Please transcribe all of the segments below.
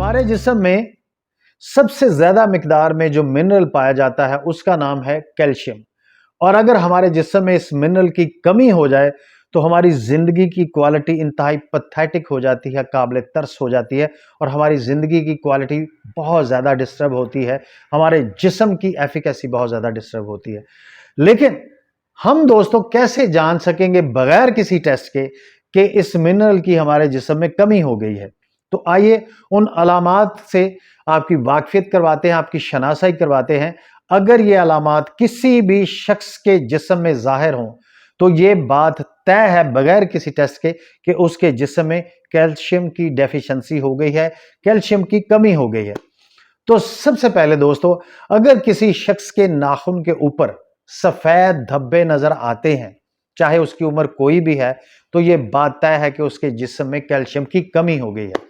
हमारे जिस्म में सबसे ज्यादा मिकदार में जो मिनरल पाया जाता है उसका नाम है कैल्शियम। और अगर हमारे जिस्म में इस मिनरल की कमी हो जाए तो हमारी जिंदगी की क्वालिटी इंतहाई पथेटिक हो जाती है, काबिल तरस हो जाती है और हमारी जिंदगी की क्वालिटी बहुत ज्यादा डिस्टर्ब होती है, हमारे जिस्म की एफिकेसी बहुत ज्यादा डिस्टर्ब होती है। लेकिन हम दोस्तों कैसे जान सकेंगे बगैर किसी टेस्ट के कि इस मिनरल की हमारे जिस्म में कमी हो गई है? तो आइए उन अलामात से आपकी वाकफियत करवाते हैं, आपकी शनासाई करवाते हैं। अगर ये अलामात किसी भी शख्स के जिस्म में जाहिर हों तो ये बात तय है बगैर किसी टेस्ट के कि उसके जिस्म में कैल्शियम की डेफिशिएंसी हो गई है, कैल्शियम की कमी हो गई है। तो सबसे पहले दोस्तों, अगर किसी शख्स के नाखून के ऊपर सफेद धब्बे नजर आते हैं, चाहे उसकी उम्र कोई भी है, तो यह बात तय है कि उसके जिस्म में कैल्शियम की कमी हो गई है।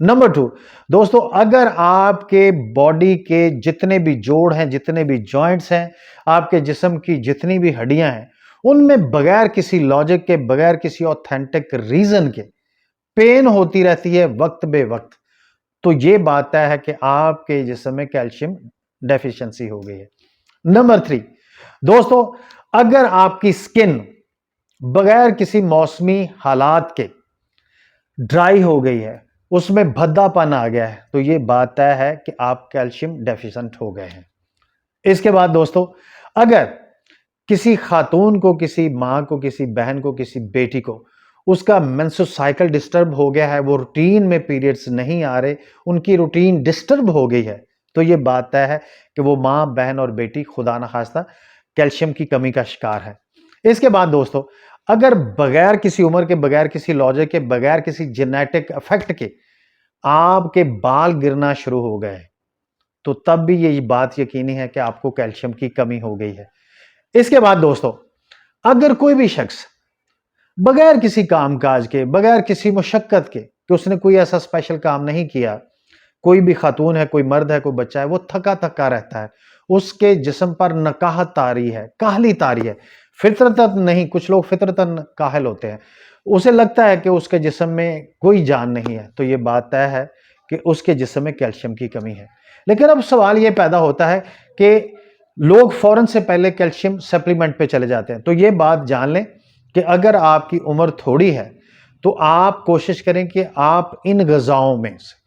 नंबर 2 दोस्तों, अगर आपके बॉडी के जितने भी जोड़ हैं, जितने भी जॉइंट्स हैं, आपके जिस्म की जितनी भी हड्डियां हैं, उनमें बगैर किसी लॉजिक के, बगैर किसी ऑथेंटिक रीजन के पेन होती रहती है वक्त बे वक्त, तो यह बात तय है कि आपके जिस्म में कैल्शियम डेफिशिएंसी हो गई है। नंबर 3 दोस्तों, अगर आपकी स्किन बगैर किसी मौसमी हालात के ड्राई हो गई है, उसमें भद्दापन आ गया है, तो यह बात तय है कि आप कैल्शियम डेफिशिएंट हो गए हैं। इसके बाद दोस्तों, अगर किसी खातून को, किसी मां को, किसी बहन को, किसी बेटी को उसका मेंस्ट्रुअल साइकिल डिस्टर्ब हो गया है, वो रूटीन में पीरियड्स नहीं आ रहे, उनकी रूटीन डिस्टर्ब हो गई है, तो यह बात तय है कि वो मां, बहन और बेटी खुदा न खास्ता कैल्शियम की कमी का शिकार है। इसके बाद दोस्तों, अगर बगैर किसी उम्र के, बगैर किसी लॉजिक के, बगैर किसी जेनेटिक इफेक्ट के आपके बाल गिरना शुरू हो गए, तो तब भी ये बात यकीनी है कि आपको कैल्शियम की कमी हो गई है। इसके बाद दोस्तों, अगर कोई भी शख्स बगैर किसी कामकाज के, बगैर किसी मुशक्कत के, कि उसने कोई ऐसा स्पेशल काम नहीं किया, कोई भी खातून है, कोई मर्द है, कोई बच्चा है, वो थका थका रहता है, उसके जिस्म पर नकाहत तारी है, काहली तारी है, फितरतन नहीं, कुछ लोग फितरतन काहल होते हैं, उसे लगता है कि उसके जिस्म में कोई जान नहीं है, तो ये बात तय है कि उसके जिस्म में कैल्शियम की कमी है। लेकिन अब सवाल ये पैदा होता है कि लोग फौरन से पहले कैल्शियम सप्लीमेंट पे चले जाते हैं। तो ये बात जान लें कि अगर आपकी उम्र थोड़ी है तो आप कोशिश करें कि आप इन ग़िज़ाओं में से,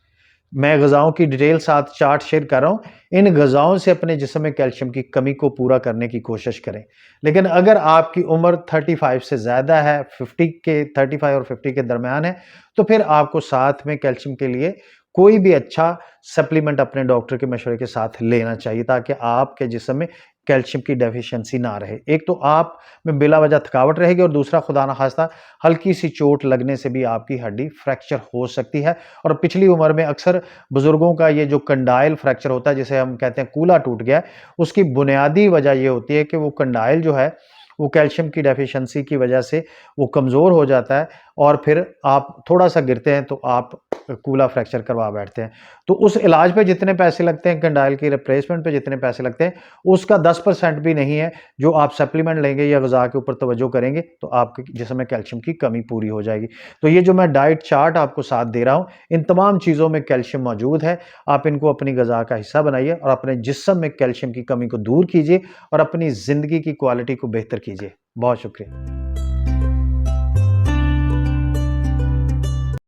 मैं ग़िज़ाओं की डिटेल साथ चार्ट शेयर कर रहा हूं, इन ग़िज़ाओं से अपने जिस्म में कैल्शियम की कमी को पूरा करने की कोशिश करें। लेकिन अगर आपकी उम्र 35 से ज़्यादा है, 35 और 50 के दरमियान है, तो फिर आपको साथ में कैल्शियम के लिए कोई भी अच्छा सप्लीमेंट अपने डॉक्टर के मशवरे के साथ लेना चाहिए, ताकि आपके जिस्म में कैल्शियम की डेफिशिएंसी ना रहे। एक तो आप में बिला वजह थकावट रहेगी और दूसरा खुदा ना खास्ता हल्की सी चोट लगने से भी आपकी हड्डी फ्रैक्चर हो सकती है। और पिछली उम्र में अक्सर बुजुर्गों का ये जो कंडाइल फ्रैक्चर होता है, जिसे हम कहते हैं कूला टूट गया, उसकी बुनियादी वजह ये होती है कि वो कंडाइल जो है वो कैल्शियम की डेफिशिएंसी की वजह से वो कमज़ोर हो जाता है और फिर आप थोड़ा सा गिरते हैं तो आप कूला फ्रैक्चर करवा बैठते हैं। तो उस इलाज पे जितने पैसे लगते हैं, कंडाइल की रिप्लेसमेंट पे जितने पैसे लगते हैं, उसका 10% भी नहीं है जो आप सप्लीमेंट लेंगे या ग़िज़ा के ऊपर तवज्जो करेंगे तो आपके जिस्म में कैल्शियम की कमी पूरी हो जाएगी। तो ये जो मैं डाइट चार्ट आपको साथ दे रहा हूँ, इन तमाम चीज़ों में कैल्शियम मौजूद है। आप इनको अपनी ग़िज़ा का हिस्सा बनाइए और अपने जिस्म में कैल्शियम की कमी को दूर कीजिए और अपनी ज़िंदगी की क्वालिटी को बेहतर कीजिए। बहुत शुक्रिया।